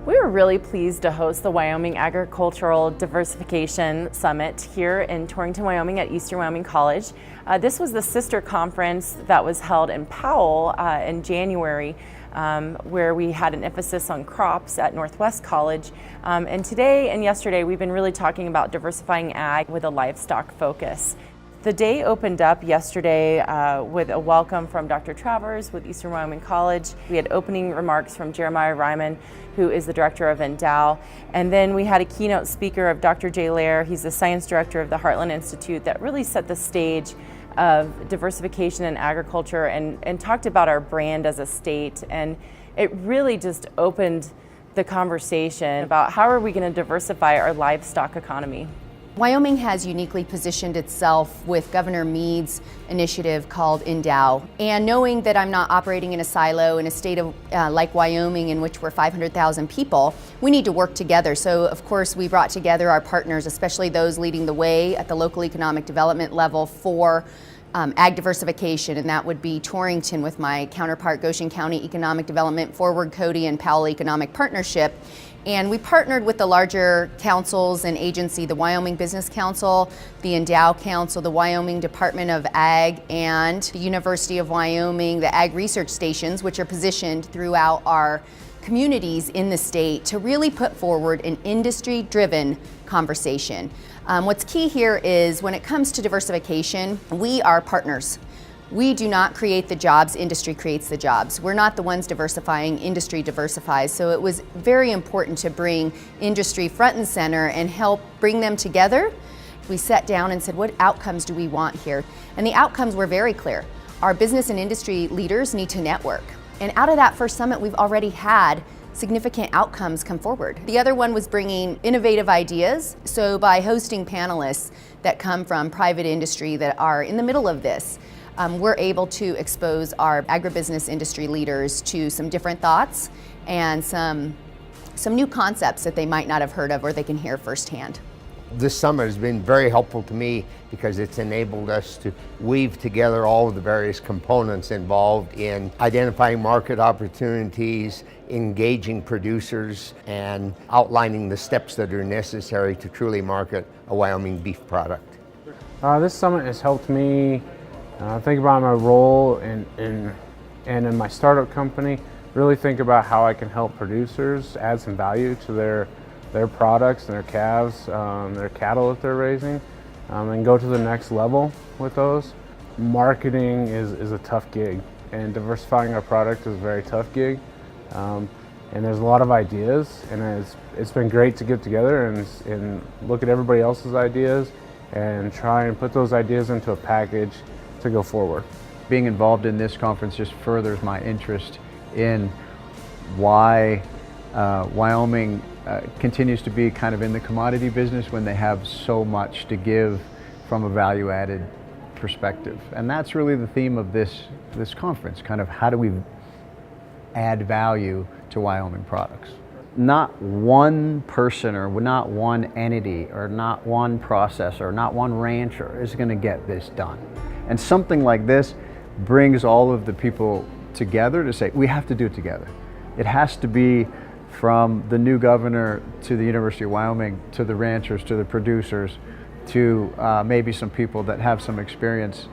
We were really pleased to host the Wyoming Agricultural Diversification Summit here in Torrington, Wyoming at Eastern Wyoming College. This was the sister conference that was held in Powell in January, where we had an emphasis on crops at Northwest College. And today and yesterday we've been really talking about diversifying ag with a livestock focus. The day opened up yesterday with a welcome from Dr. Travers with Eastern Wyoming College. We had opening remarks from JERIMIAH, RIEMAN, who is the director of Endow. And then we had a keynote speaker of Dr. Jay Lair. He's the science director of the Heartland Institute that really set the stage of diversification in agriculture and talked about our brand as a state. And it really just opened the conversation about how are we going to diversify our livestock economy. Wyoming has uniquely positioned itself with Governor Mead's initiative called Endow. And knowing that I'm not operating in a silo in a state of, like Wyoming, in which we're 500,000 people, we need to work together. So of course we brought together our partners, especially those leading the way at the local economic development level for ag diversification, and that would be Torrington with my counterpart Goshen County Economic Development, Forward Cody, and Powell Economic Partnership. And we partnered with the larger councils and agency, the Wyoming Business Council, the Endow Council, the Wyoming Department of Ag, and the University of Wyoming, the Ag Research Stations, which are positioned throughout our communities in the state to really put forward an industry-driven conversation. What's key here is when it comes to diversification, we are partners. We do not create the jobs, industry creates the jobs. We're not the ones diversifying, industry diversifies. So it was very important to bring industry front and center and help bring them together. We sat down and said, what outcomes do we want here? And the outcomes were very clear. Our business and industry leaders need to network. And out of that first summit, we've already had significant outcomes come forward. The other one was bringing innovative ideas. So by hosting panelists that come from private industry that are in the middle of this, we're able to expose our agribusiness industry leaders to some different thoughts and some new concepts that they might not have heard of or they can hear firsthand. This summit has been very helpful to me because it's enabled us to weave together all of the various components involved in identifying market opportunities, engaging producers, and outlining the steps that are necessary to truly market a Wyoming beef product. This summit has helped me think about my role in my startup company, really think about how I can help producers add some value to their products and their calves, their cattle that they're raising, and go to the next level with those. Marketing is a tough gig, and diversifying our product is a very tough gig. And there's a lot of ideas, and it's been great to get together and look at everybody else's ideas and try and put those ideas into a package to go forward. Being involved in this conference just furthers my interest in why Wyoming continues to be kind of in the commodity business when they have so much to give from a value-added perspective. And that's really the theme of this conference, kind of how do we add value to Wyoming products. Not one person or not one entity or not one processor or not one rancher is going to get this done. And something like this brings all of the people together to say, we have to do it together. It has to be from the new governor to the University of Wyoming, to the ranchers, to the producers, to maybe some people that have some experience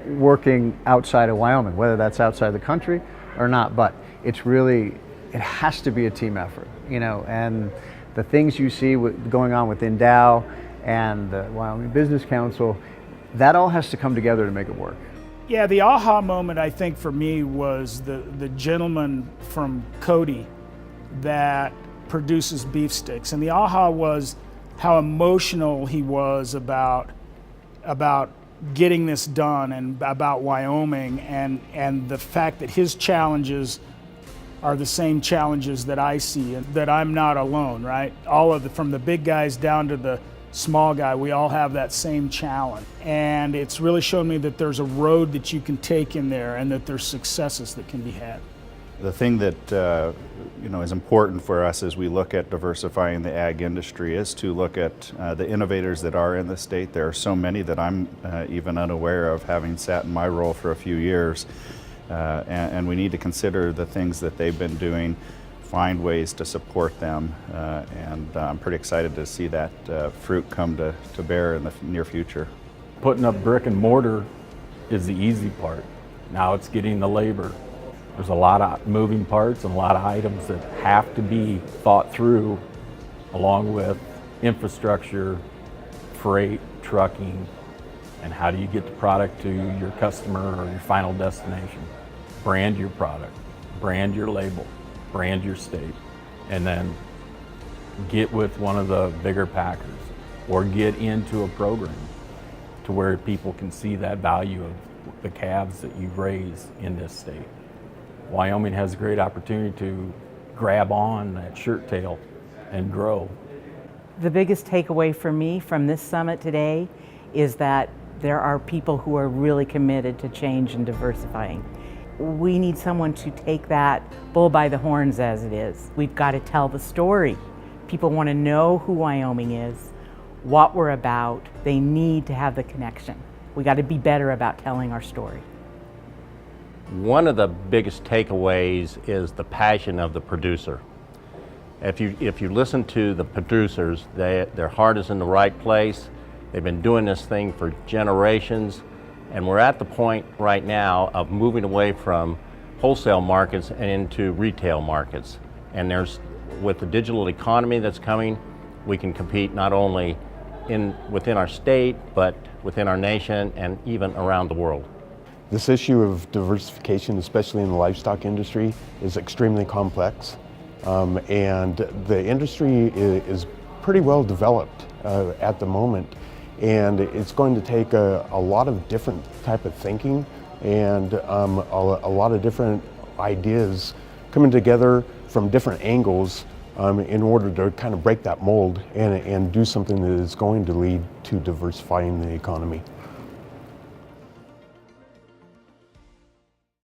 working outside of Wyoming, whether that's outside the country or not. But it's really, it has to be a team effort, you know, and the things you see going on with Endow and the Wyoming Business Council, that all has to come together to make it work. Yeah, the aha moment I think for me was the gentleman from Cody that produces beef sticks. And the aha was how emotional he was about getting this done and about Wyoming and the fact that his challenges are the same challenges that I see and that I'm not alone, right? From the big guys down to the small guy, we all have that same challenge. And it's really shown me that there's a road that you can take in there and that there's successes that can be had. The thing that is important for us as we look at diversifying the ag industry is to look at the innovators that are in the state. There are so many that I'm even unaware of, having sat in my role for a few years. And we need to consider the things that they've been doing find ways to support them, and I'm pretty excited to see that fruit come to bear in the near future. Putting up brick and mortar is the easy part. Now it's getting the labor. There's a lot of moving parts and a lot of items that have to be thought through, along with infrastructure, freight, trucking, and how do you get the product to your customer or your final destination. Brand your product, brand your label, brand your state, and then get with one of the bigger packers or get into a program to where people can see that value of the calves that you raise in this state. Wyoming has a great opportunity to grab on that shirt tail and grow. The biggest takeaway for me from this summit today is that there are people who are really committed to change and diversifying. We need someone to take that bull by the horns as it is. We've got to tell the story. People want to know who Wyoming is, what we're about. They need to have the connection. We got to be better about telling our story. One of the biggest takeaways is the passion of the producer. If you listen to the producers, their heart is in the right place. They've been doing this thing for generations, and we're at the point right now of moving away from wholesale markets and into retail markets. And with the digital economy that's coming, we can compete not only within our state, but within our nation and even around the world. This issue of diversification, especially in the livestock industry, is extremely complex. And the industry is pretty well developed at the moment. And it's going to take a lot of different type of thinking and a lot of different ideas coming together from different angles in order to kind of break that mold and do something that is going to lead to diversifying the economy.